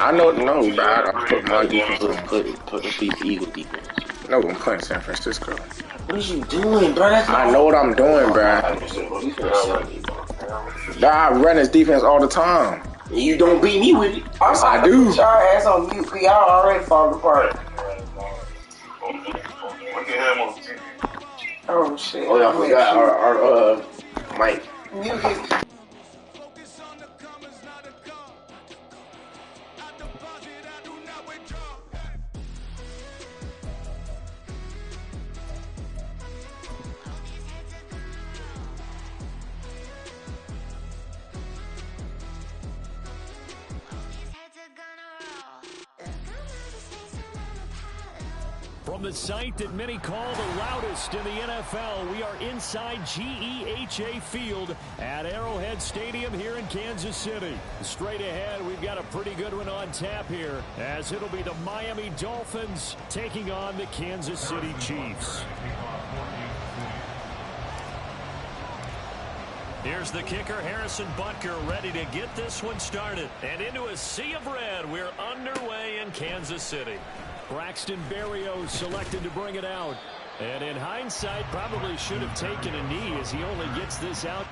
I know, no, bro. I put my defense up, put the Eagle defense. No, I'm playing San Francisco. What is you doing, bro? I know what I'm doing, bro. I run this defense all the time. You don't beat me with it. Yes, I do. Put y'all ass on mute, cause y'all already falling apart. Oh shit. Oh, yeah, I forgot our mic. Mute his. From the site that many call the loudest in the NFL, we are inside GEHA Field at Arrowhead Stadium here in Kansas City. Straight ahead, we've got a pretty good one on tap here, as it'll be the Miami Dolphins taking on the Kansas City Chiefs. Here's the kicker, Harrison Butker, ready to get this one started. And into a sea of red, we're underway in Kansas City. Braxton Berrios selected to bring it out. And in hindsight, probably should have taken a knee as he only gets this out.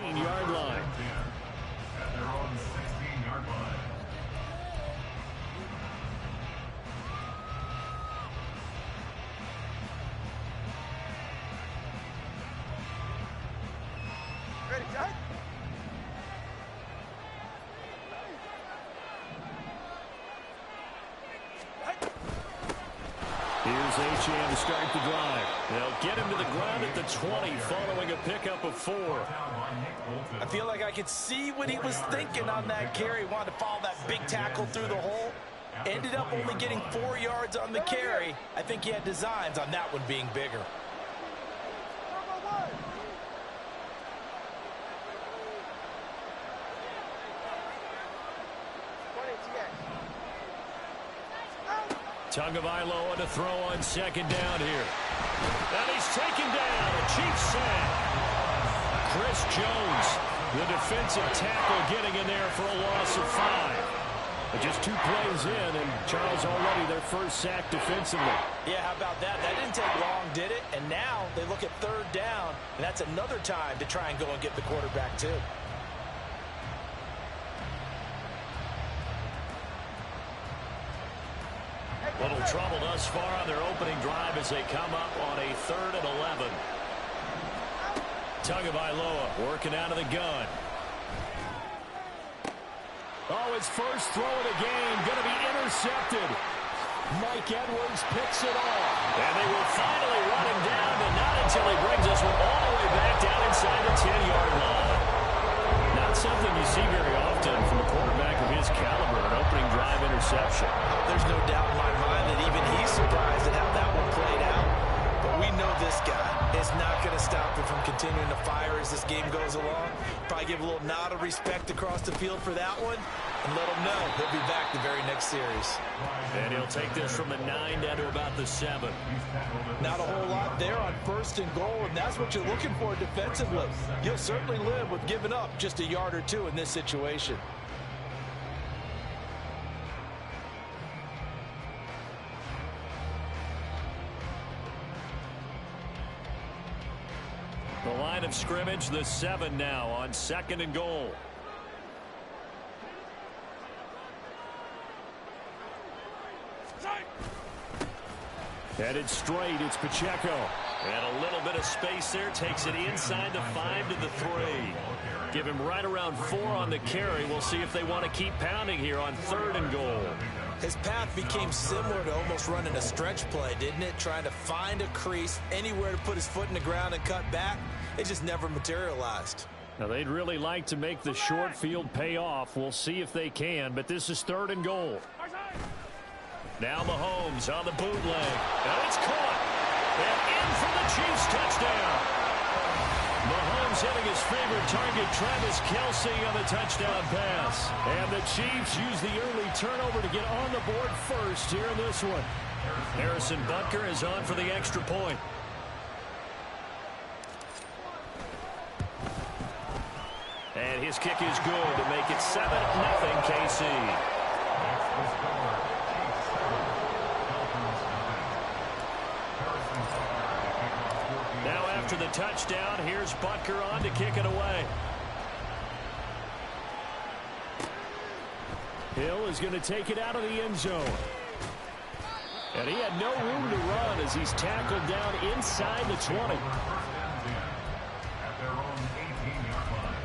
Yard line. At their own 16-yard line. Ready, Jack? Here's Achane to start the drive. They'll get him to the ground at the 20 following a pickup of 4. I feel like I could see what he was thinking on that carry. Wanted to follow that big tackle through the hole. Ended up only getting 4 yards on the carry. I think he had designs on that one being bigger. Tagovailoa to throw on second down here. And he's taken down. A Chiefs sack. Chris Jones, the defensive tackle, getting in there for a loss of 5. But just 2 plays in, and Charles already their first sack defensively. Yeah, how about that? That didn't take long, did it? And now they look at third down, and that's another time to try and go and get the quarterback too. Little trouble thus far on their opening drive as they come up on a 3rd and 11. Tagovailoa working out of the gun. Oh, his first throw of the game going to be intercepted. Mike Edwards picks it off. And they will finally run him down, but not until he brings us one all the way back down inside the 10-yard line. Not something you see very often from a quarterback of his caliber, an opening drive interception. There's no doubt in my mind that even he's surprised at how that one played out. But we know this guy is not going to stop him from continuing to fire as this game goes along. Probably give a little nod of respect across the field for that one and let him know he'll be back the very next series. And he'll take this from the 9 down to about the 7. Not a whole lot there on 1st and goal, and that's what you're looking for defensively. You'll certainly live with giving up just a yard or 2 in this situation. The line of scrimmage, the 7 now on 2nd and goal. Headed straight, it's Pacheco. And a little bit of space there, takes it inside the 5 to the 3. Give him right around 4 on the carry. We'll see if they want to keep pounding here on 3rd and goal. His path became similar to almost running a stretch play, didn't it? Trying to find a crease, anywhere to put his foot in the ground and cut back. It just never materialized. Now, they'd really like to make the short field pay off. We'll see if they can, but this is 3rd and goal. Now Mahomes on the bootleg. And it's caught. And in for the Chiefs touchdown. Mahomes hitting his favorite target, Travis Kelce, on the touchdown pass. And the Chiefs use the early turnover to get on the board first here in this one. Harrison Butker is on for the extra point. And his kick is good to make it 7-0 KC. Now after the touchdown, here's Butker on to kick it away. Hill is going to take it out of the end zone. And he had no room to run as he's tackled down inside the 20. At their own 18-yard line.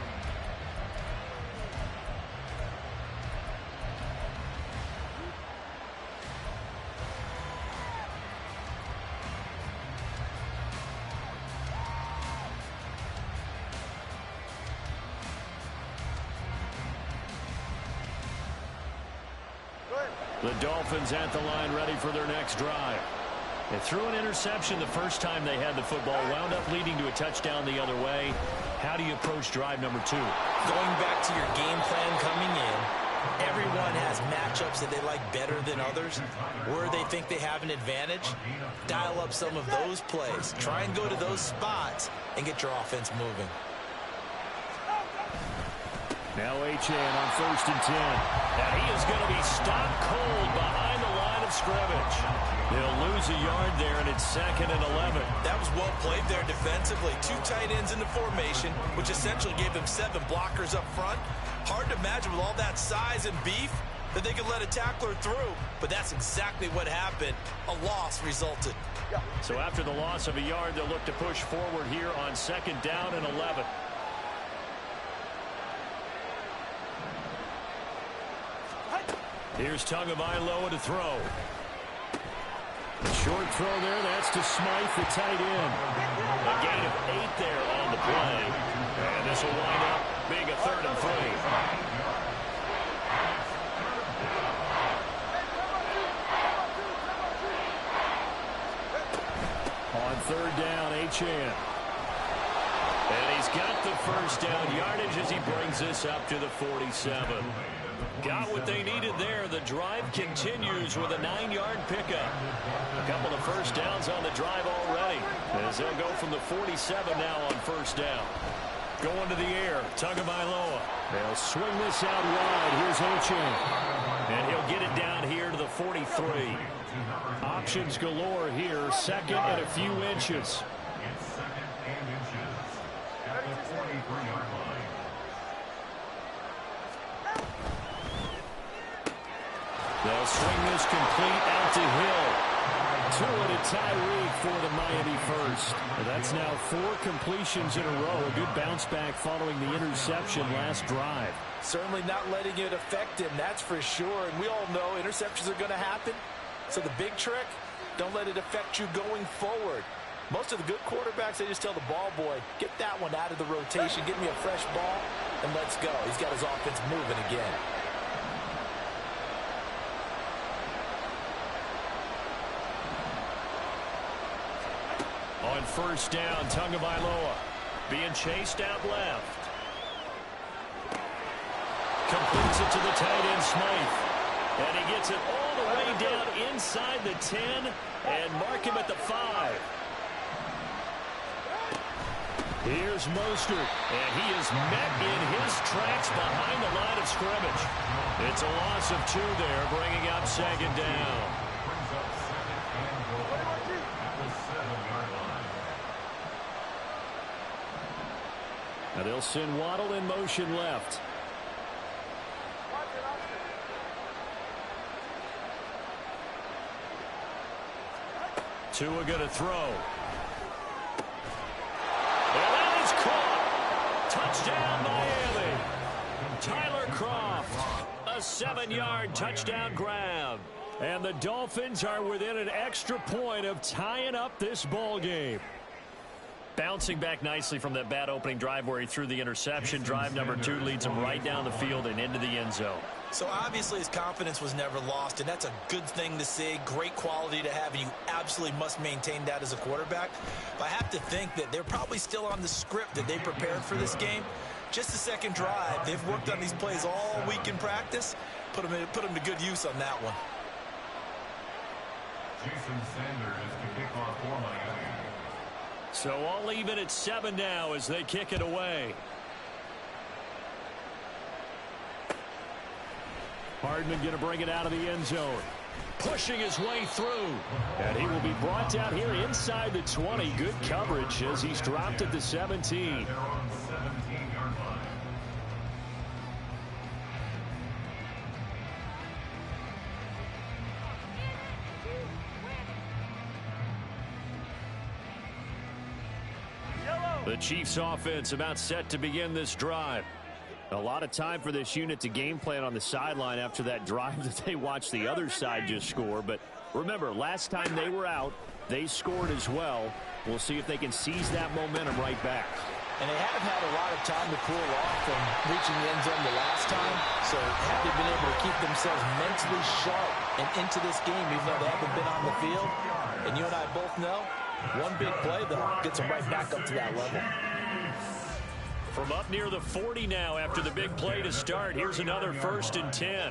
The Dolphins at the line ready for their next drive. They threw an interception the first time they had the football, wound up leading to a touchdown the other way. How do you approach drive number 2? Going back to your game plan coming in, everyone has matchups that they like better than others. Where they think they have an advantage, dial up some of those plays. Try and go to those spots and get your offense moving. Now Achane on 1st and 10. And he is going to be stopped cold behind the line of scrimmage. They'll lose a yard there, and it's 2nd and 11. That was well played there defensively. 2 tight ends in the formation, which essentially gave them 7 blockers up front. Hard to imagine with all that size and beef that they could let a tackler through. But that's exactly what happened. A loss resulted. So after the loss of a yard, they'll look to push forward here on 2nd down and 11. Here's Tagovailoa to throw. A short throw there. That's to Smythe, the tight end. A gain of 8 there on the play. And this will wind up being a 3rd and 3. On 3rd down, Achane. And he's got the first down yardage as he brings this up to the 47. Got what they needed there. The drive continues with a 9-yard pickup. A couple of first downs on the drive already, as they'll go from the 47 now on 1st down. Going to the air, Tagovailoa. They'll swing this out wide. Here's Achane. And he'll get it down here to the 43. Options galore here. 2nd and a few inches. It's 2nd and inches at the 43-yard line. They'll swing this complete out to Hill. 2 and a Tyreek for the Miami first. That's now 4 completions in a row. A good bounce back following the interception last drive. Certainly not letting it affect him, that's for sure. And we all know interceptions are going to happen. So the big trick, don't let it affect you going forward. Most of the good quarterbacks, they just tell the ball boy, get that one out of the rotation, get me a fresh ball, and let's go. He's got his offense moving again. On 1st down, Tagovailoa being chased out left. Completes it to the tight end, Smythe. And he gets it all the way down inside the 10 and mark him at the 5. Here's Mostert, and he is met in his tracks behind the line of scrimmage. It's a loss of 2 there, bringing up 2nd down. Brings up 2nd and goal at the 7-yard line. Now they'll send Waddle in motion left. Tua going to throw. And that is caught. Touchdown, Miami. Tyler Kroft, a 7-yard touchdown grab. And the Dolphins are within an extra point of tying up this ball game. Bouncing back nicely from that bad opening drive where he threw the interception. Drive number 2 leads him right down the field and into the end zone. So obviously his confidence was never lost, and that's a good thing to see. Great quality to have, and you absolutely must maintain that as a quarterback. But I have to think that they're probably still on the script that they prepared for this game. Just the second drive, they've worked on these plays all week in practice. Put them to good use on that one. Jason Sanders to kick off for Miami. So all even at 7 now as they kick it away. Hardman going to bring it out of the end zone. Pushing his way through. And he will be brought down here inside the 20. Good coverage as he's dropped at the 17. They're on the 17-yard line. The Chiefs offense about set to begin this drive. A lot of time for this unit to game plan on the sideline after that drive that they watched the other side just score. But remember, last time they were out, they scored as well. We'll see if they can seize that momentum right back. And they haven't had a lot of time to cool off from reaching the end zone the last time. So have they been able to keep themselves mentally sharp and into this game even though they haven't been on the field? And you and I both know, one big play, though, gets them right back up to that level. From up near the 40 now after the big play to start. Here's another 1st and 10.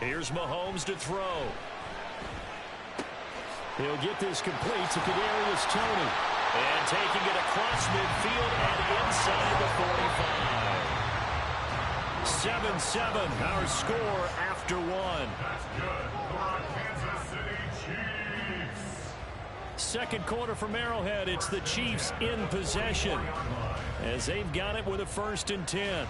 Here's Mahomes to throw. He'll get this complete to Kadarius Toney. And taking it across midfield and inside the 45. 7-7, our score after 1. That's good for Kansas City Chiefs. Second quarter from Arrowhead. It's the Chiefs in possession as they've got it with a 1st and 10.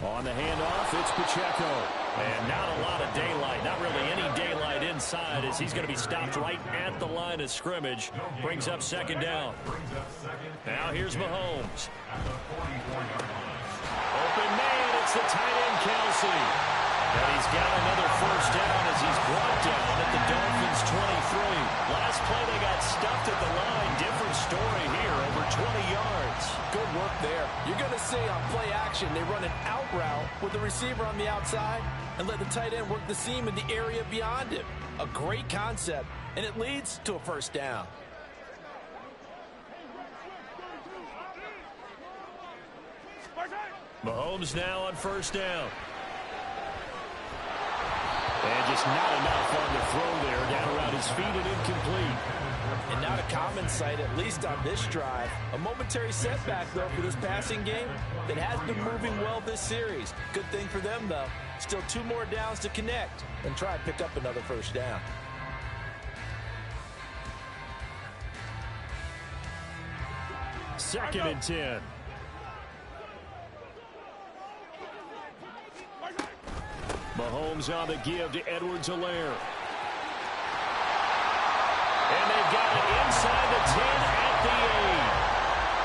On the handoff, it's Pacheco. And not a lot of daylight, not really any daylight inside as he's going to be stopped right at the line of scrimmage. Brings up 2nd down. Now here's Mahomes. Open man, it's the tight end Kelsey. And he's got another 1st down as he's brought down at the Dolphins 23. Last play they got stuffed at the line. Different story here, over 20 yards. Good work there. You're going to see on play action, they run an out route with the receiver on the outside and let the tight end work the seam in the area beyond him. A great concept, and it leads to a 1st down. Mahomes now on 1st down. And just not enough on the throw there. Down around his feet and incomplete. And not a common sight, at least on this drive. A momentary setback, though, for this passing game that has been moving well this series. Good thing for them, though. Still 2 more downs to connect and try and pick up another 1st down. Second and 10. Mahomes on the give to Edwards-Helaire. And they've got it inside the 10 at the 8.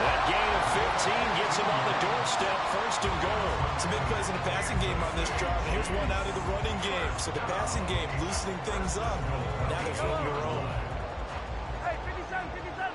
That gain of 15 gets him on the doorstep, 1st and goal. Some big plays in the passing game on this drive. And here's one out of the running game. So the passing game loosening things up. Now there's room to roam. Hey, 57, 57.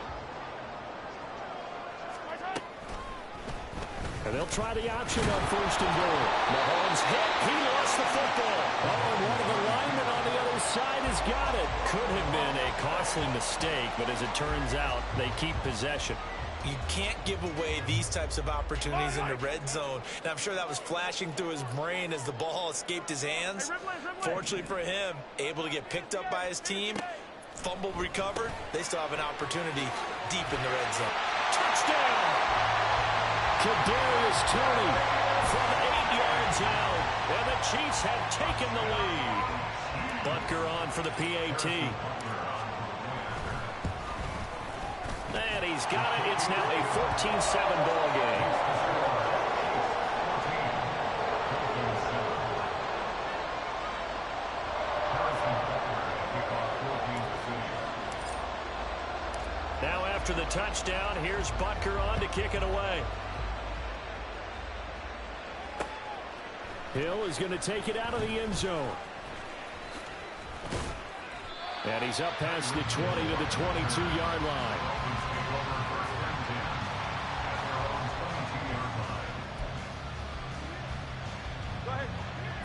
And they'll try the option on 1st and goal. Mahomes hit. He lost the football. Oh, and one of the linemen on the other side has got it. Could have been a costly mistake, but as it turns out, they keep possession. You can't give away these types of opportunities in the red zone. And I'm sure that was flashing through his brain as the ball escaped his hands. Fortunately for him, able to get picked up by his team. fumble recovered, they still have an opportunity deep in the red zone. Touchdown! Kadarius Toney from 8 yards out, and the Chiefs have taken the lead. Butker on for the PAT. And he's got it. It's now a 14-7 ball game. Now after the touchdown, here's Butker on to kick it away. Hill is going to take it out of the end zone. And he's up past the 20 to the 22-yard line.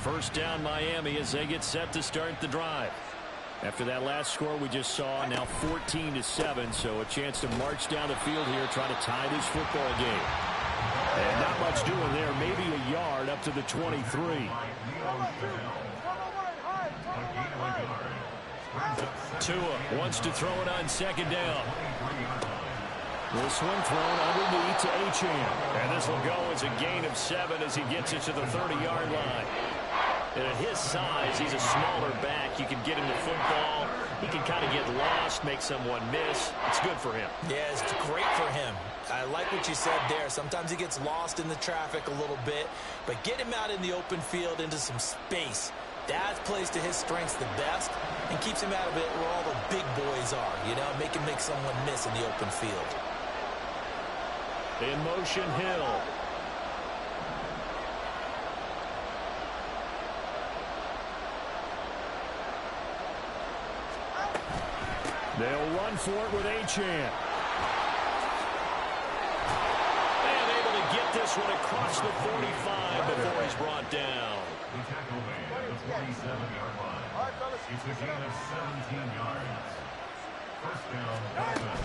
First down Miami as they get set to start the drive. After that last score we just saw, now 14-7, so a chance to march down the field here, try to tie this football game. And not much doing there, maybe a yard up to the 23. Tua wants to throw it on second down. This one thrown underneath to Achane. And this will go as a gain of 7 as he gets it to the 30-yard line. And at his size, he's a smaller back. You can get him the football. He can kind of get lost, make someone miss. It's good for him. Yeah, it's great for him. I like what you said there. Sometimes he gets lost in the traffic a little bit. But get him out in the open field into some space. That plays to his strengths the best and keeps him out of it where all the big boys are. You know, make him make someone miss in the open field. In motion, Hill. They'll run for it with Achane. And able to get this one across the 45 before he's brought down. He tackled at the 47-yard line. It's a gain of 17 yards. First down, Dolphins.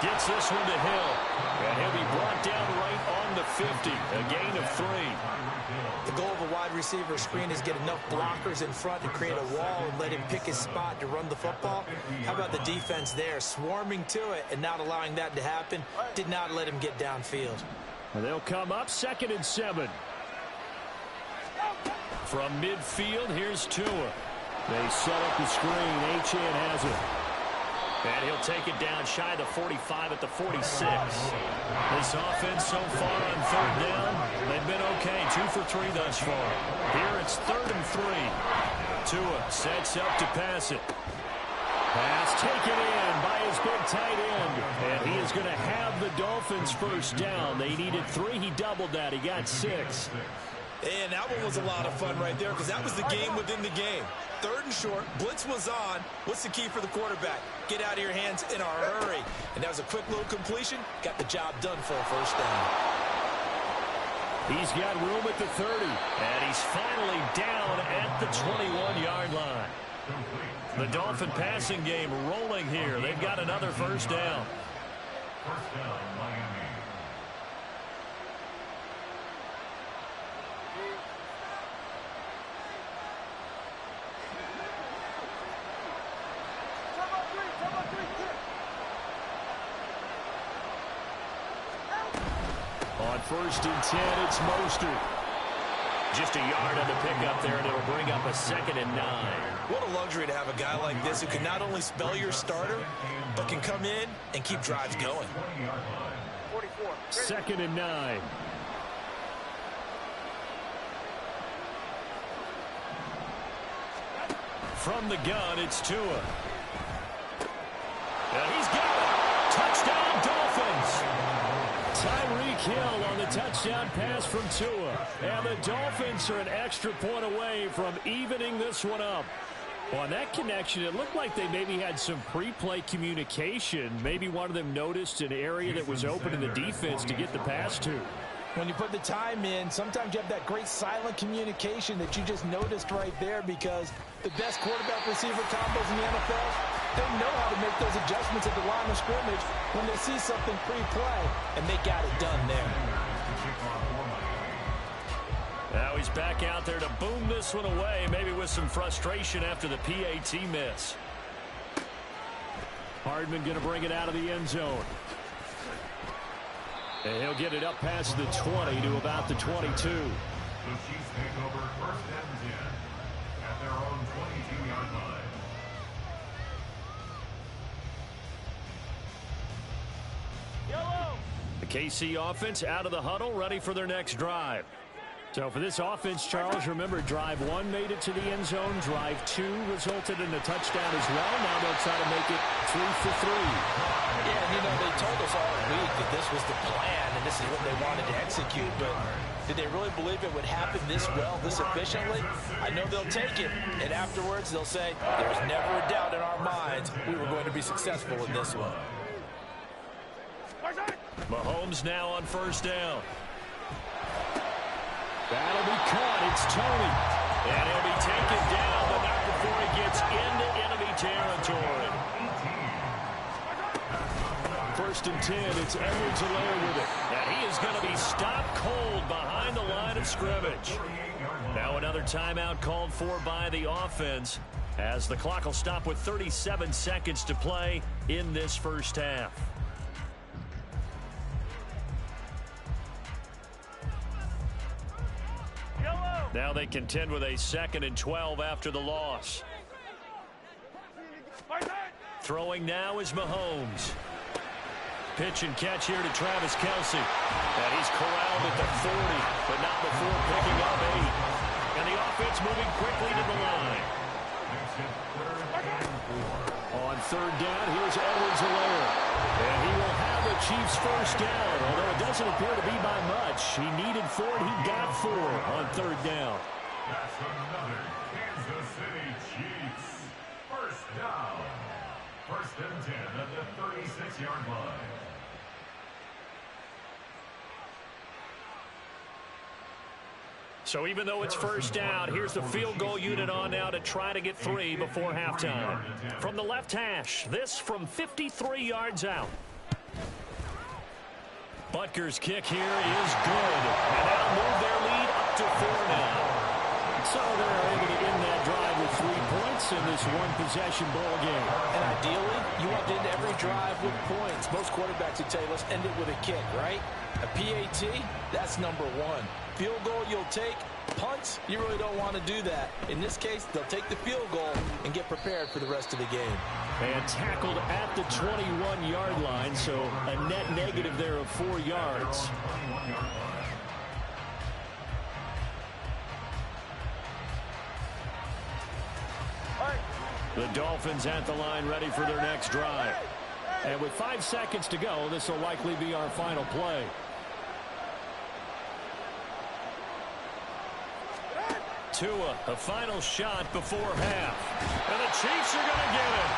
Gets this one to Hill. And he'll be brought down right on the 50. A gain of 3. The goal of a wide receiver screen is get enough blockers in front to create a wall and let him pick his spot to run the football. How about the defense there, swarming to it and not allowing that to happen? Did not let him get downfield. And they'll come up 2nd and 7. From midfield, here's Tua. They set up the screen. Achane has it. And he'll take it down shy of the 45 at the 46. This offense so far on 3rd down, they've been okay. 2 for 3 thus far. Here it's 3rd and 3. Tua sets up to pass it. Pass taken in by his big tight end. And he is going to have the Dolphins first down. They needed 3. He doubled that. He got 6. And that one was a lot of fun right there because that was the game within the game. 3rd and short, blitz was on. What's the key for the quarterback? Get out of your hands in a hurry. And that was a quick little completion. Got the job done for a first down. He's got room at the 30. And he's finally down at the 21-yard line. The Dolphin passing game rolling here. They've got another first down. First down, Miami. On 1st and 10, it's Mostert. Just a yard on the pickup there, and it'll bring up a 2nd and 9. What a luxury to have a guy like this who can not only spell your starter, but can come in and keep drives going. 2nd and 9. From the gun, it's Tua. And he's got it. Touchdown, Dolphins. Tyreek Hill on the touchdown pass from Tua. And the Dolphins are an extra point away from evening this one up. On that connection, it looked like they maybe had some pre-play communication. Maybe one of them noticed an area that was open in the defense to get the pass to. When you put the time in, sometimes you have that great silent communication that you just noticed right there, because the best quarterback-receiver combos in the NFL, they know how to make those adjustments at the line of scrimmage when they see something pre-play, and they got it done there. Now he's back out there to boom this one away, maybe with some frustration after the PAT miss. Hardman going to bring it out of the end zone. And he'll get it up past the 20 to about the 22. The Chiefs take over first and 10 at their own 22-yard line. The KC offense out of the huddle, ready for their next drive. So for this offense, Charles, remember, drive 1 made it to the end zone. Drive 2 resulted in a touchdown as well. Now they'll try to make it 3 for 3. Yeah, you know, they told us all week that this was the plan and this is what they wanted to execute, but did they really believe it would happen this well, this efficiently? I know they'll take it, and afterwards they'll say, there's never a doubt in our minds we were going to be successful in this one. Mahomes now on first down. That'll be caught. It's Tony. And he'll be taken down, but not before he gets into enemy territory. First and 10. It's Edwards-Helaire with it. And he is going to be stopped cold behind the line of scrimmage. Now another timeout called for by the offense, as the clock will stop with 37 seconds to play in this first half. Now they contend with a 2nd and 12 after the loss. Throwing now is Mahomes. Pitch and catch here to Travis Kelce. And he's corralled at the 40, but not before picking up 8. And the offense moving quickly to the line. On third down, here's Edwards-Helaire. And he will have the Chiefs first down, although it doesn't appear to be by much. He needed 4, and he got 4 on third down. That's another Kansas City Chiefs first down. First and 10 at the 36-yard line. So even though it's first down, here's the field goal unit on now to try to get 3 before halftime. From the left hash, this from 53 yards out. Butker's kick here is good. And that'll move their lead up to 4 now. So they're able to end that drive with 3 points in this one-possession ball game. And ideally, you want to end every drive with points. Most quarterbacks would tell you, let's end it with a kick, right? A PAT, that's number 1. Field goal you'll take. Punts, you really don't want to do that. In this case, they'll take the field goal and get prepared for the rest of the game. And tackled at the 21-yard line, so a net negative there of 4 yards. The Dolphins at the line, ready for their next drive. And with 5 seconds to go, this will likely be our final play. Tua, a final shot before half. And the Chiefs are going to get it.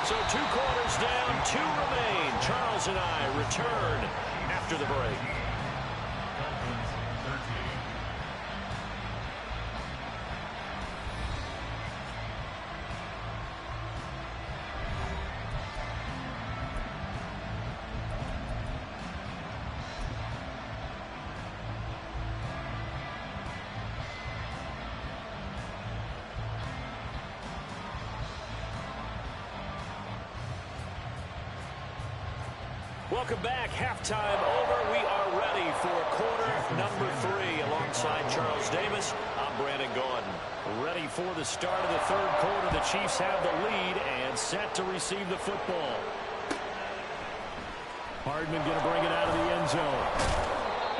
So 2 quarters down, 2 remain. Charles and I return after the break. Welcome back. Halftime over. We are ready for quarter number 3. Alongside Charles Davis, I'm Brandon Gordon. Ready for the start of the third quarter. The Chiefs have the lead and set to receive the football. Hardman going to bring it out of the end zone.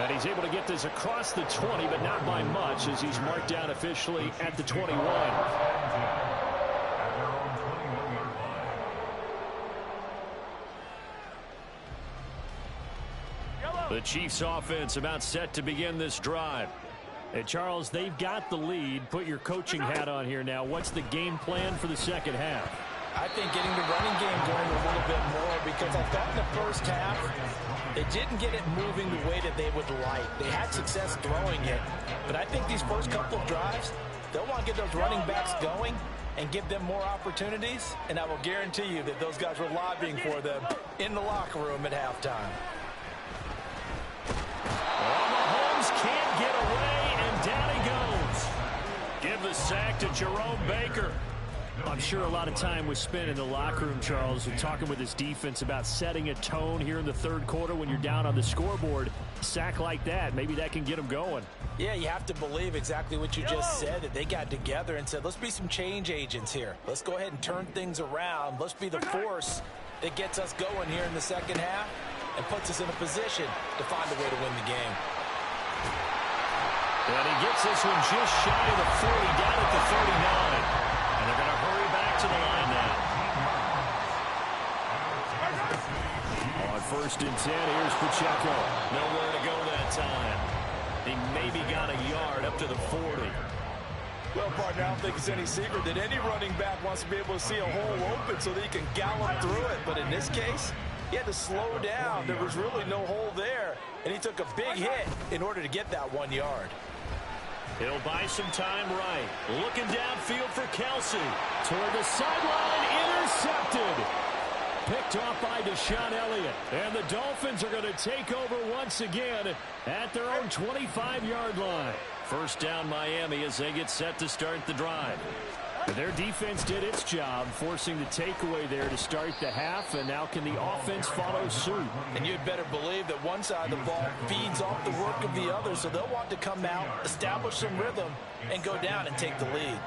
And he's able to get this across the 20, but not by much, as he's marked down officially at the 21. The Chiefs offense about set to begin this drive. And Charles, they've got the lead. Put your coaching hat on here now. What's the game plan for the second half? I think getting the running game going a little bit more, because I thought in the first half they didn't get it moving the way that they would like. They had success throwing it, but I think these first couple of drives, they'll want to get those running backs going and give them more opportunities, and I will guarantee you that those guys were lobbying for them in the locker room at halftime. Mahomes can't sack to Jerome Baker. I'm sure a lot of time was spent in the locker room, Charles, and talking with his defense about setting a tone here in the third quarter when you're down on the scoreboard. A sack like that, maybe that can get them going. Yeah, you have to believe exactly what you just said, that they got together and said, let's be some change agents here. Let's go ahead and turn things around. Let's be the force that gets us going here in the second half and puts us in a position to find a way to win the game. And he gets this one just shy of the 40, down at the 39. And they're going to hurry back to the line now. On 1st and 10, here's Pacheco. Nowhere to go that time. He maybe got a yard up to the 40. Well, partner, I don't think it's any secret that any running back wants to be able to see a hole open so that he can gallop through it. But in this case, he had to slow down. There was really no hole there, and he took a big hit in order to get that 1 yard. He'll buy some time right. Looking downfield for Kelsey. Toward the sideline, intercepted. Picked off by Deshaun Elliott. And the Dolphins are going to take over once again at their own 25-yard line. First down Miami as they get set to start the drive. Their defense did its job, forcing the takeaway there to start the half, and now can the offense follow suit? And you'd better believe that one side of the ball feeds off the work of the other, so they'll want to come out, establish some rhythm, and go down and take the lead.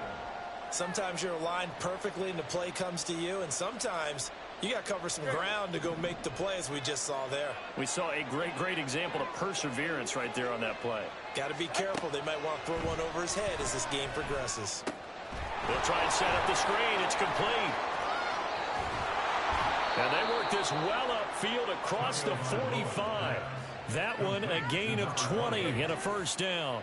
Sometimes you're aligned perfectly and the play comes to you, and sometimes you got to cover some ground to go make the play, as we just saw there. We saw a great example of perseverance right there on that play. Got to be careful. They might want to throw one over his head as this game progresses. They'll try and set up the screen. It's complete. And they work this well upfield across the 45. That one a gain of 20 and a first down.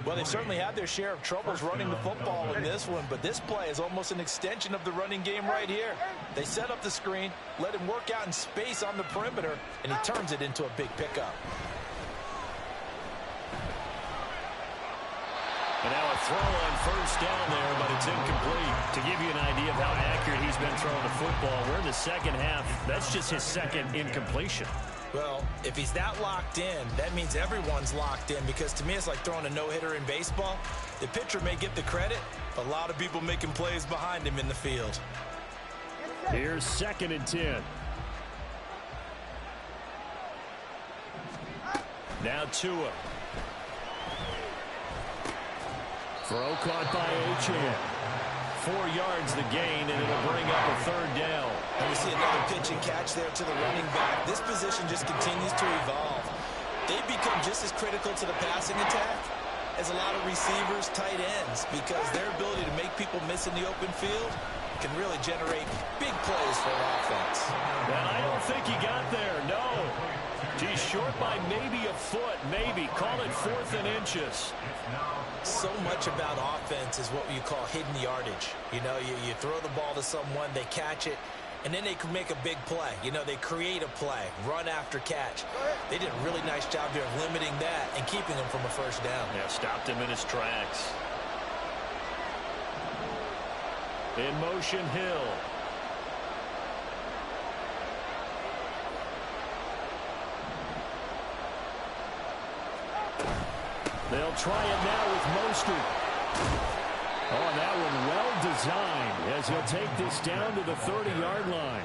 Well, they certainly had their share of troubles running the football in this one, but this play is almost an extension of the running game right here. They set up the screen, let him work out in space on the perimeter, and he turns it into a big pickup. And now a throw on first down there, but it's incomplete. To give you an idea of how accurate he's been throwing the football, we're in the second half. That's just his second incompletion. Well, if he's that locked in, that means everyone's locked in, because to me it's like throwing a no-hitter in baseball. The pitcher may get the credit, but a lot of people making plays behind him in the field. Here's 2nd and 10. Now Tua. Throw caught by Achane. 4 yards the gain, and it'll bring up a third down. And we see another pitch and catch there to the running back. This position just continues to evolve. They've become just as critical to the passing attack as a lot of receivers, tight ends, because their ability to make people miss in the open field can really generate big plays for an offense. And I don't think he got there, no. He's short by maybe a foot, maybe. Call it 4th and inches. So much about offense is what you call hidden yardage. You know, you throw the ball to someone, they catch it, and then they can make a big play. You know, they create a play, run after catch. They did a really nice job here of limiting that and keeping him from a first down. Yeah, stopped him in his tracks. In motion, Hill. They'll try it now with Mostert. Oh, and that one well designed as he'll take this down to the 30-yard line.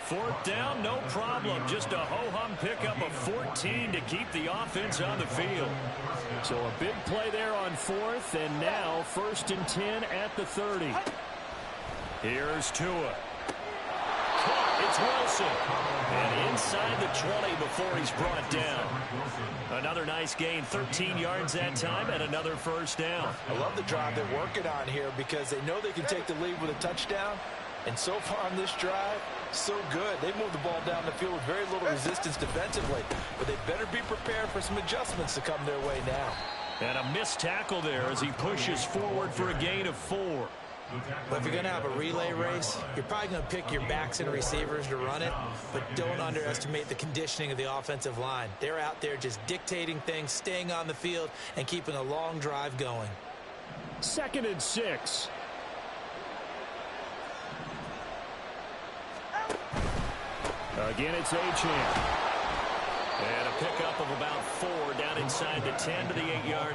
4th down, no problem. Just a ho-hum pickup of 14 to keep the offense on the field. So a big play there on 4th, and now 1st and 10 at the 30. Here's Tua. It's Wilson. And inside the 20 before he's brought down. Another nice gain, 13 yards that time, and another first down. I love the drive they're working on here because they know they can take the lead with a touchdown. And so far on this drive, so good. They moved the ball down the field with very little resistance defensively. But they better be prepared for some adjustments to come their way now. And a missed tackle there as he pushes forward for a gain of 4. But if you're going to have a relay race, you're probably going to pick your backs and receivers to run it, but don't underestimate the conditioning of the offensive line. They're out there just dictating things, staying on the field, and keeping a long drive going. 2nd and 6. Again, it's Achane. And a pickup of about 4 down inside the 10 to the 8-yard.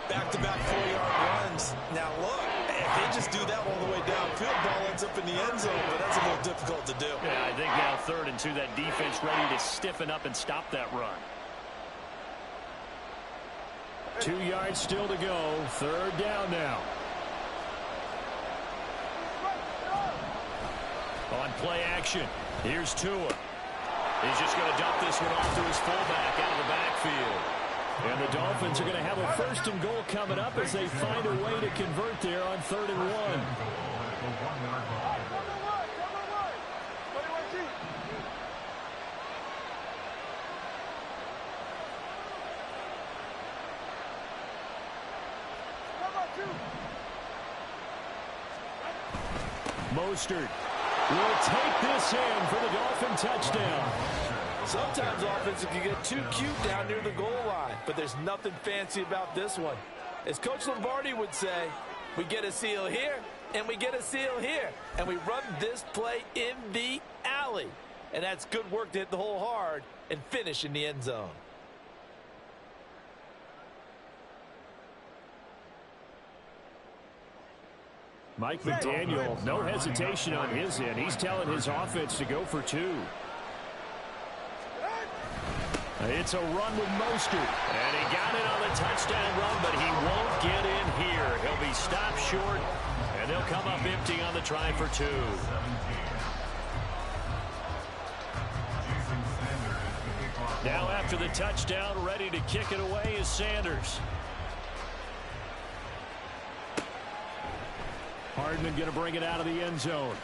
Back-to-back 4-yard runs. Now, look, if they just do that all the way downfield, ball ends up in the end zone, but that's a little difficult to do. Yeah, I think now 3rd and 2, that defense ready to stiffen up and stop that run. 2 yards still to go. 3rd down now. On play action, here's Tua. He's just going to dump this one off to his fullback out of the backfield. And the Dolphins are going to have a 1st and goal coming up as they find a way to convert there on 3rd and 1. Mostert will take this in for the Dolphin touchdown. Sometimes offensive can get too cute down near the goal line, but there's nothing fancy about this one. As Coach Lombardi would say, we get a seal here, and we get a seal here, and we run this play in the alley. And that's good work to hit the hole hard and finish in the end zone. Mike McDaniel, no hesitation on his end. He's telling his offense to go for 2. It's a run with Mostert. And he got it on the touchdown run, but he won't get in here. He'll be stopped short, and they'll come up empty on the try for 2. Now after the touchdown, ready to kick it away is Sanders. Hardman going to bring it out of the end zone.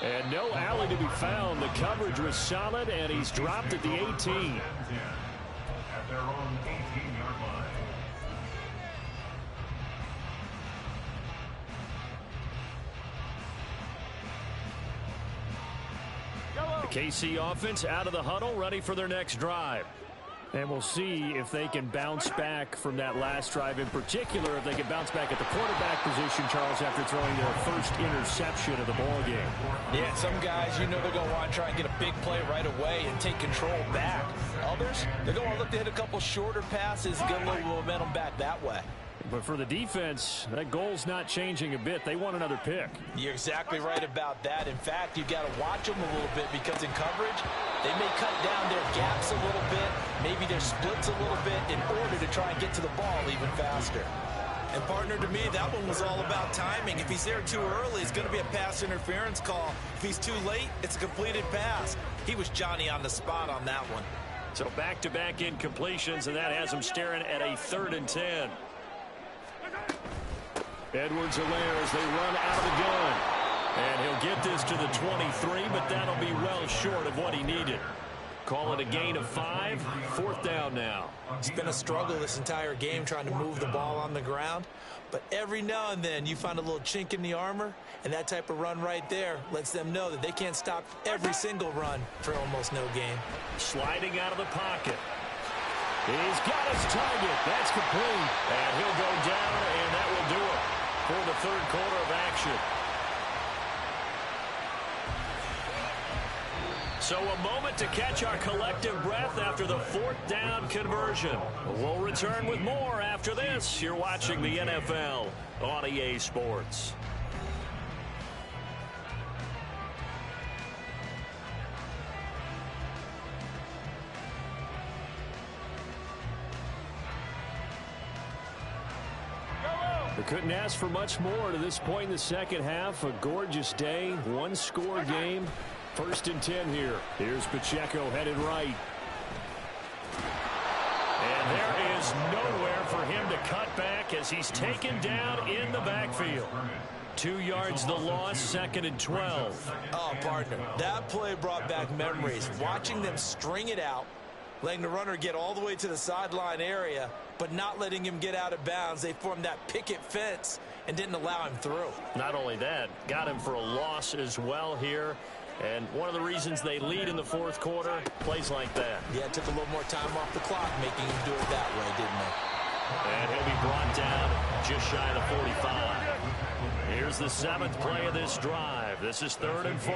And no alley to be found. The coverage was solid, and he's dropped at the 18. At their own 18-yard line. The KC offense out of the huddle, ready for their next drive. And we'll see if they can bounce back from that last drive, in particular, if they can bounce back at the quarterback position, Charles, after throwing their first interception of the ball game. Yeah, some guys, you know they're going to want to try and get a big play right away and take control back. Others, they're going to look to hit a couple shorter passes and get a little momentum back that way. But for the defense, that goal's not changing a bit. They want another pick. You're exactly right about that. In fact, you've got to watch them a little bit because in coverage, they may cut down their gaps a little bit, maybe their splits a little bit in order to try and get to the ball even faster. And, partner, to me, that one was all about timing. If he's there too early, it's going to be a pass interference call. If he's too late, it's a completed pass. He was Johnny on the spot on that one. So back-to-back incompletions, and that has him staring at a 3rd and 10. Edwards-Helaire as they run out of the gun. And he'll get this to the 23, but that'll be well short of what he needed. Call it a gain of 5. 4th down now. It's been a struggle this entire game trying to move the ball on the ground. But every now and then you find a little chink in the armor, and that type of run right there lets them know that they can't stop every single run for almost no gain. Sliding out of the pocket. He's got his target. That's complete. And he'll go down, and that will do it for the 3rd quarter of action. So a moment to catch our collective breath after the 4th down conversion. We'll return with more after this. You're watching the NFL on EA Sports. We couldn't ask for much more to this point in the second half. A gorgeous day, 1-score game. 1st and 10 here. Here's Pacheco headed right. And there is nowhere for him to cut back as he's taken down in the backfield. 2 yards the loss, 2nd and 12. Oh, partner, that play brought back memories. Watching them string it out, letting the runner get all the way to the sideline area, but not letting him get out of bounds. They formed that picket fence and didn't allow him through. Not only that, got him for a loss as well here. And one of the reasons they lead in the 4th quarter, plays like that. Yeah, it took a little more time off the clock making him do it that way, didn't it? And he'll be brought down just shy of the 45. Here's the 7th play of this drive. This is 3rd and 4.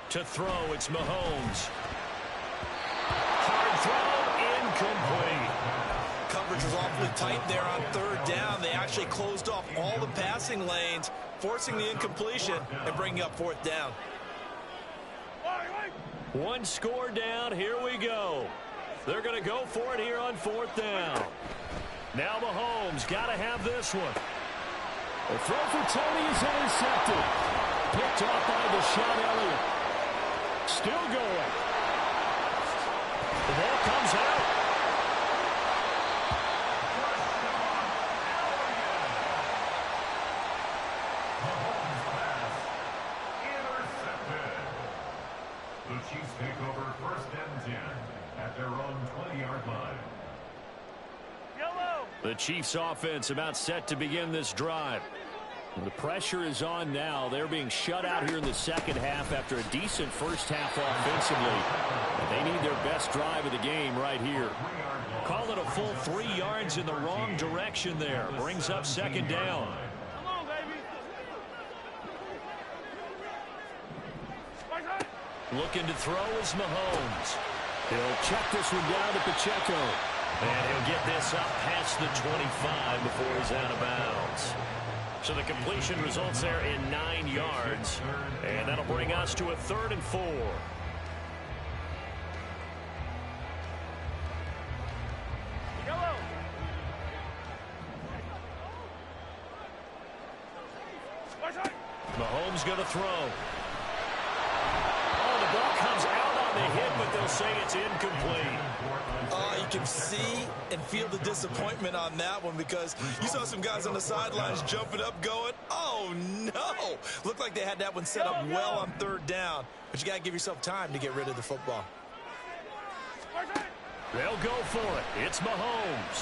To throw, it's Mahomes. tight there on third down. They actually closed off all the passing lanes, forcing the incompletion and bringing up fourth down. One score down. Here we go. They're going to go for it here on fourth down. Now Mahomes got to have this one. The throw for Tony is intercepted. Picked off by Deshaun Elliott. Still going. The ball comes out. Intercepted. The Chiefs take over first and 10 at their own 20-yard line. The Chiefs offense about set to begin this drive. The pressure is on now. They're being shut out here in the second half after a decent first half offensively. They need their best drive of the game right here. Call it a full 3 yards in the wrong direction there. Brings up second down. Come on, baby. Looking to throw is Mahomes. He'll check this one down to Pacheco. And he'll get this up past the 25 before he's out of bounds. So the completion results there in 9 yards. And that'll bring us to a 3rd and 4. Yellow. Mahomes going to throw. Oh, the ball comes out on the hit, but they'll say it's incomplete. You can see and feel the disappointment on that one because you saw some guys on the sidelines jumping up going, oh, no. Looked like they had that one set up well on third down, but you got to give yourself time to get rid of the football. They'll go for it. It's Mahomes.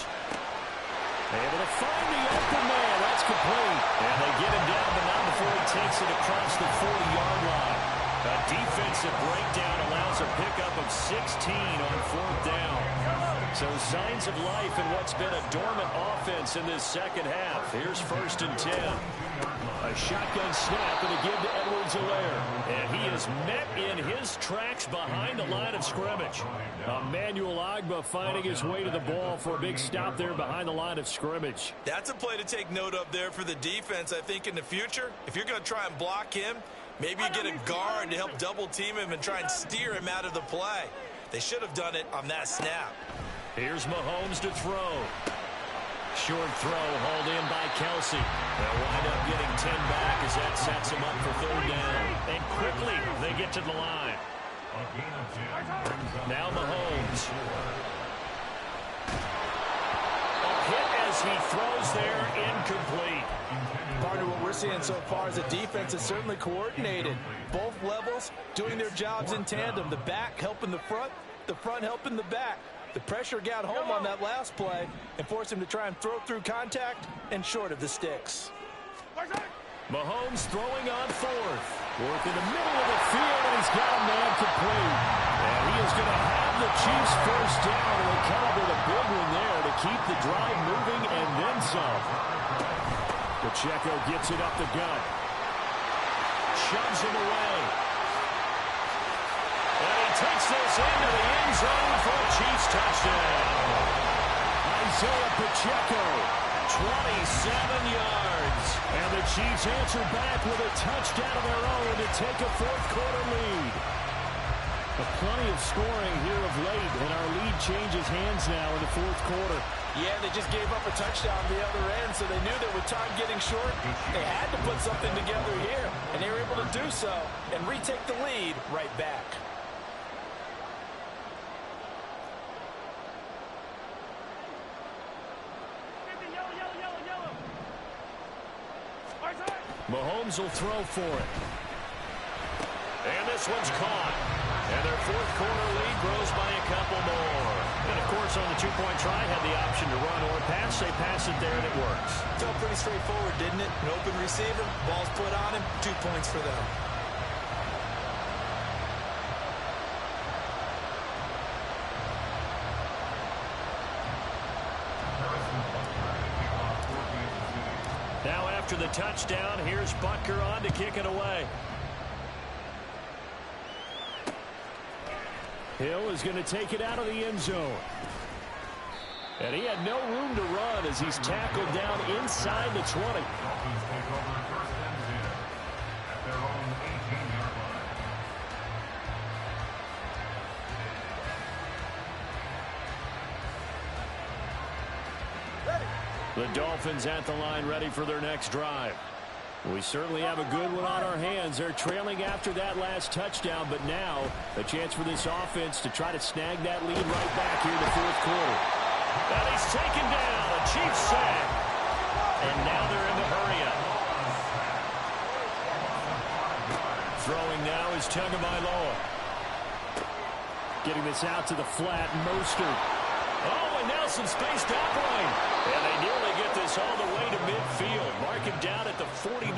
Able to find the open man. That's complete. And they get him down, but not before he takes it across the 40-yard line. A defensive breakdown allows a pickup of 16 on fourth down. So signs of life in what's been a dormant offense in this second half. Here's 1st and 10. A shotgun snap and a give to Edwards-Helaire. And he is met in his tracks behind the line of scrimmage. Emmanuel Ogbah finding his way to the ball for a big stop there behind the line of scrimmage. That's a play to take note of there for the defense, I think, in the future. If you're going to try and block him, maybe you get a guard to help double team him and try and steer him out of the play. They should have done it on that snap. Here's Mahomes to throw. Short throw hauled in by Kelsey. They'll wind up getting 10 back as that sets him up for third down. And quickly they get to the line. Now Mahomes. A hit as he throws there, incomplete. Part of what we're seeing so far is the defense is certainly coordinated. Both levels doing their jobs in tandem. The back helping the front helping the back. The pressure got home on that last play and forced him to try and throw through contact and short of the sticks. Mahomes throwing on fourth. Fourth in the middle of the field, and he's got a man complete. And he is going to have the Chiefs first down, and they come up with a big one there to keep the drive moving and then some. Pacheco gets it up the gut. Shoves him away. And he takes this into the end zone for a Chiefs touchdown. Isaiah Pacheco, 27 yards. And the Chiefs answer back with a touchdown of their own to take a fourth-quarter lead. But plenty of scoring here of late, and our lead changes hands now in the fourth quarter. Yeah, they just gave up a touchdown on the other end, so they knew that with time getting short, they had to put something together here. And they were able to do so and retake the lead right back. Mahomes will throw for it. And this one's caught. And their fourth quarter lead grows by a couple more. And, of course, on the two-point try, had the option to run or pass. They pass it there, and it works. Felt pretty straightforward, didn't it? An open receiver, ball's put on him, 2 points for them. Now after the touchdown, here's Butker on to kick it away. Hill is going to take it out of the end zone. And he had no room to run as he's tackled down inside the 20. Dolphins take over 1st and 10 at their own 18-yard line. The Dolphins at the line ready for their next drive. We certainly have a good one on our hands. They're trailing after that last touchdown, but now a chance for this offense to try to snag that lead right back here in the 4th quarter. And he's taken down. A Chiefs sack. And now they're in the hurry-up. Throwing now is Tagovailoa. Getting this out to the flat. Mostert. Oh, and now some space down line. And they nearly get this all the way to midfield. Mark him down at the 49.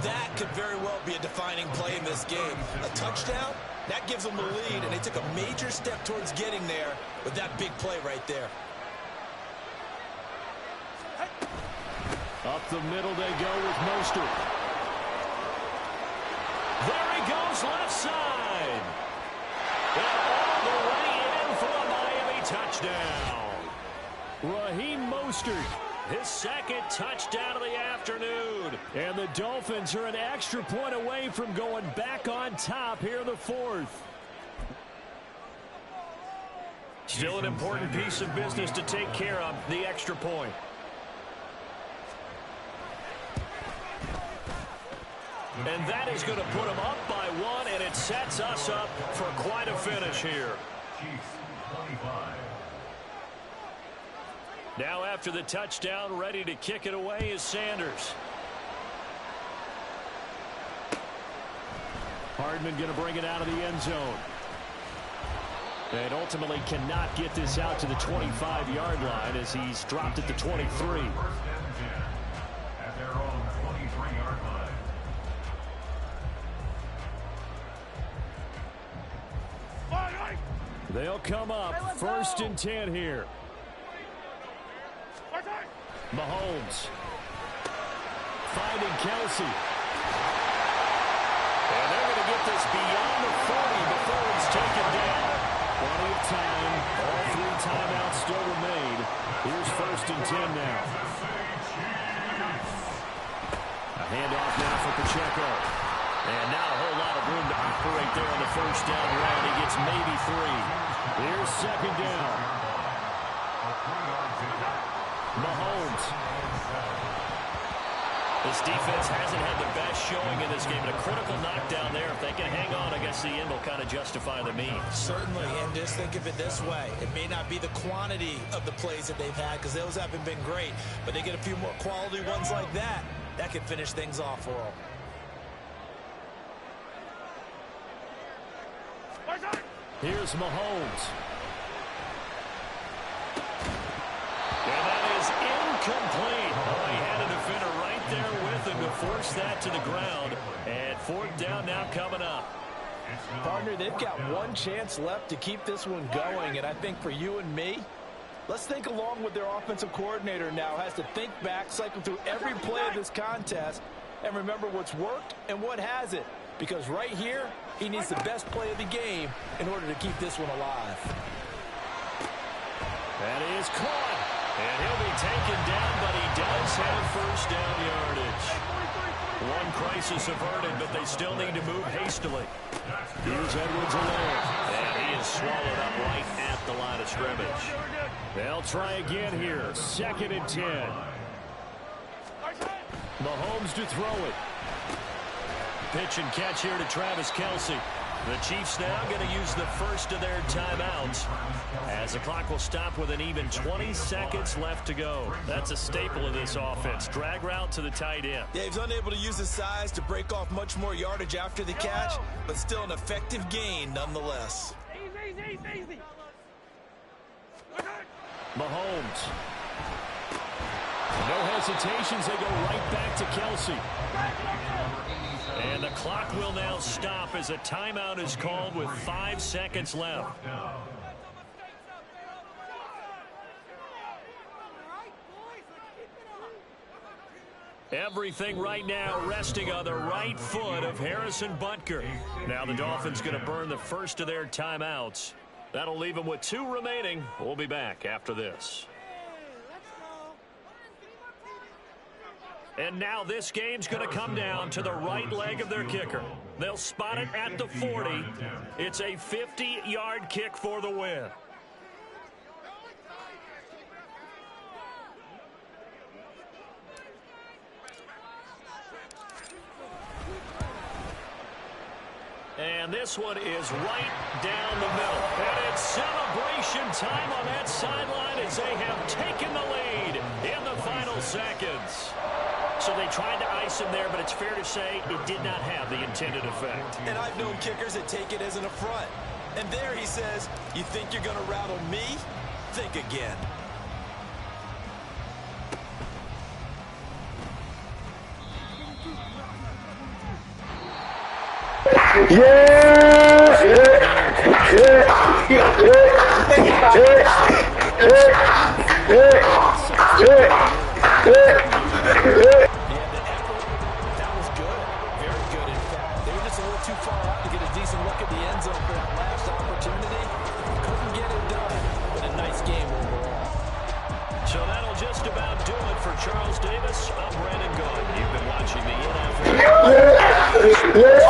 That could very well be a defining play in this game. A touchdown, that gives them the lead, and they took a major step towards getting there with that big play right there. Up the middle they go with Mostert. There he goes, left side. And all the way in for a Miami touchdown. Raheem Mostert, his 2nd touchdown of the afternoon. And the Dolphins are an extra point away from going back on top here in the 4th. Still an important piece of business to take care of, the extra point. And that is going to put them up by 1, and it sets us up for quite a finish here. Chiefs 25. Now after the touchdown, ready to kick it away is Sanders. Hardman going to bring it out of the end zone. And ultimately cannot get this out to the 25-yard line as he's dropped at the 23. 1st and 10 at their own 23-yard line. They'll come up 1st and 10 here. Mahomes finding Kelsey. And they're going to get this beyond the 40 before it's taken down. Plenty of time. All 3 timeouts still remain. Here's 1st and 10 now. A handoff now for Pacheco. And not a whole lot of room to operate there on the 1st down run. He gets maybe 3. Here's 2nd down. Mahomes. This defense hasn't had the best showing in this game, but a critical knockdown there. If they can hang on, I guess the end will kind of justify the means. Certainly, and just think of it this way. It may not be the quantity of the plays that they've had because those haven't been great, but they get a few more quality ones like that. That can finish things off for them. Here's Mahomes. And that is incomplete. Oh, he had a defender right there with him to force that to the ground. And 4th down now coming up. Partner, they've got 1 chance left to keep this one going, and I think for you and me, let's think along with their offensive coordinator now. Has to think back, cycle through every play of this contest, and remember what's worked and what hasn't. Because right here, he needs the best play of the game in order to keep this one alive. That is caught. And he'll be taken down, but he does have 1st down yardage. 1 crisis averted, but they still need to move hastily. Here's Edwards alone. And he is swallowed up right at the line of scrimmage. They'll try again here. 2nd and 10. Mahomes to throw it. Pitch and catch here to Travis Kelsey. The Chiefs now going to use the 1st of their timeouts as the clock will stop with an even 20 seconds left to go. That's a staple of this offense. Drag route to the tight end. Yeah, he's unable to use his size to break off much more yardage after the catch, but still an effective gain nonetheless. Easy. Mahomes. No hesitations. They go right back to Kelsey. And the clock will now stop as a timeout is called with 5 seconds left. Everything right now resting on the right foot of Harrison Butker. Now the Dolphins going to burn the 1st of their timeouts That'll leave him with 2 remaining. We'll be back after this. And now this game's going to come down to the right leg of their kicker. They'll spot it at the 40. It's a 50-yard kick for the win. And this one is right down the middle. And it's celebration time on that sideline as they have taken the lead in the final seconds. So they tried to ice him there, but it's fair to say it did not have the intended effect. And I've known kickers that take it as an affront. And there he says, you think you're going to rattle me? Think again. That was good. Very good, in fact. They were just a little too far out to get a decent look at the end zone for that last opportunity. Couldn't get it done, but a nice game overall. So that'll just about do it for Charles Davis. I'm Brandon Gould. You've been watching the NFL.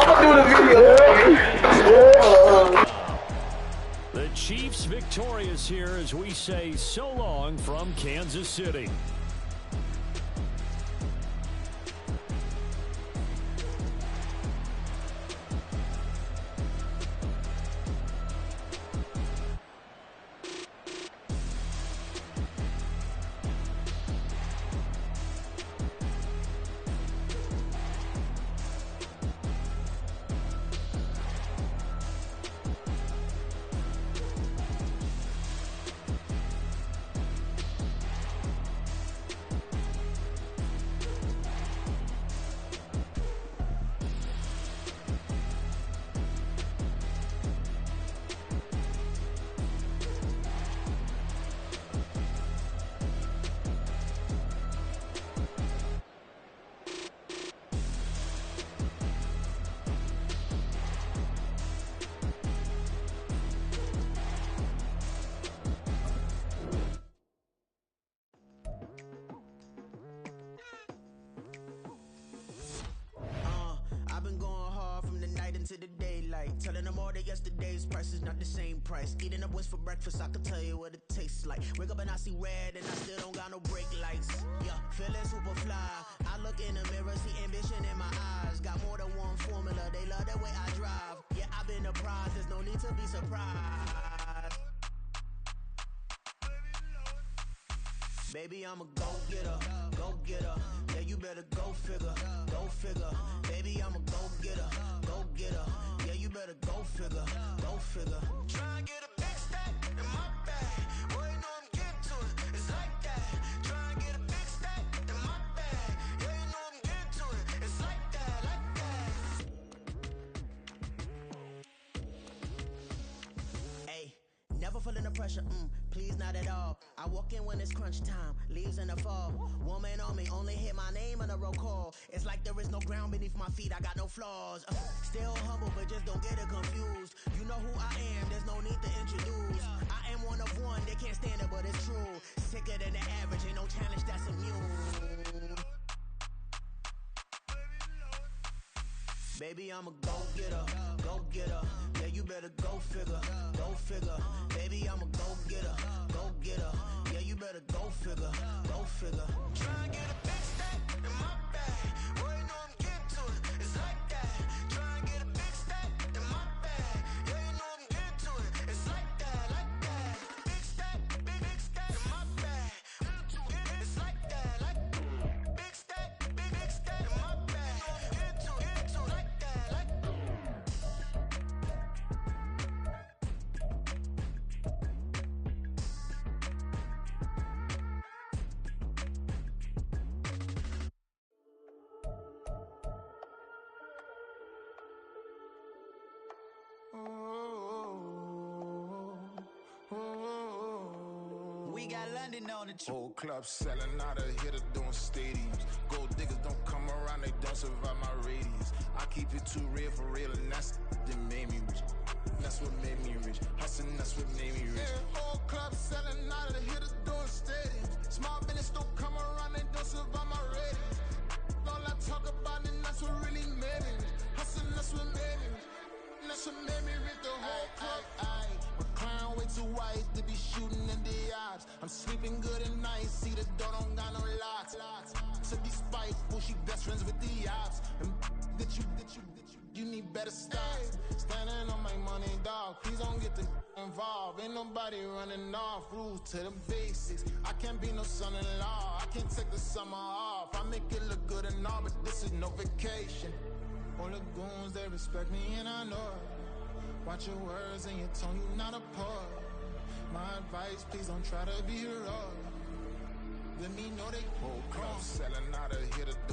I'm doing a video. The Chiefs victorious here as we say so long from Kansas City. into the daylight, telling them all that yesterday's price is not the same price. Eating up what's for breakfast, I can tell you what it tastes like. Wake up and I see red and I still don't got no brake lights. Yeah, feeling super fly. I look in the mirror, see ambition in my eyes. Got more than one formula, they love the way I drive. Yeah, I've been a prize, there's no need to be surprised. Baby, I'm a go-getter, go-getter. Yeah, you better go figure, go figure. Baby, I'm a go-getter, go-getter. Yeah, you better go figure, go figure. Try and get a big stack in my bag. Boy, you know I'm getting to it, it's like that. Try and get a big stack in my bag. Yeah, you know I'm getting to it, it's like that, like that. Hey, never feeling the pressure, please not at all. I walk in when it's crunch time, leaves in the fall. Woman on me, only hit my name on a roll call. It's like there is no ground beneath my feet, I got no flaws. Still humble, but just don't get it confused. You know who I am, there's no need to introduce. I am one of one, they can't stand it, but it's true. Sicker than the average, ain't no challenge that's immune. Baby, I'm a go-getter, go-getter. Yeah, you better go figure, go figure. Baby, I'm a go-getter, go-getter. Yeah, you better go figure, go figure. Try and get a big stack in my bag. Boy, you know I'm getting to it, it's like that. Try and get a big stack in my bag. Yeah, you know I'm getting to it, it's like that, like that. Big stack, big stack in my bag. It's like that, like big stack, big stack in my bag. Into it, like that, like. We got London on the trip. Whole club selling out of hitter doing stadiums. Gold diggers don't come around, they don't survive my radius. I keep it too real for real, and that's that made me rich. That's what made me rich. hustling, that's what made me rich. Yeah, whole club selling out of the hitters doing stadiums. Small business don't come around, they don't survive my ratings. All I talk about it, that's what really made me rich. Hustling, that's what made me rich. That's what made me rich, the whole club. My clown way too white to be shooting in the odds. I'm sleeping good at night, see the door don't got no locks. To be spiteful, she best friends with the ops. And that you need better stocks. Standing on my money, dog. Please don't get the involved. Ain't nobody running off. Rules to the basics. I can't be no son-in-law. I can't take the summer off. I make it look good and all, but this is no vacation. All the goons, they respect me and I know it. Watch your words and your tone, you not a poet. My advice, please don't try to be heroic. Let me know they whole club selling out of here to doing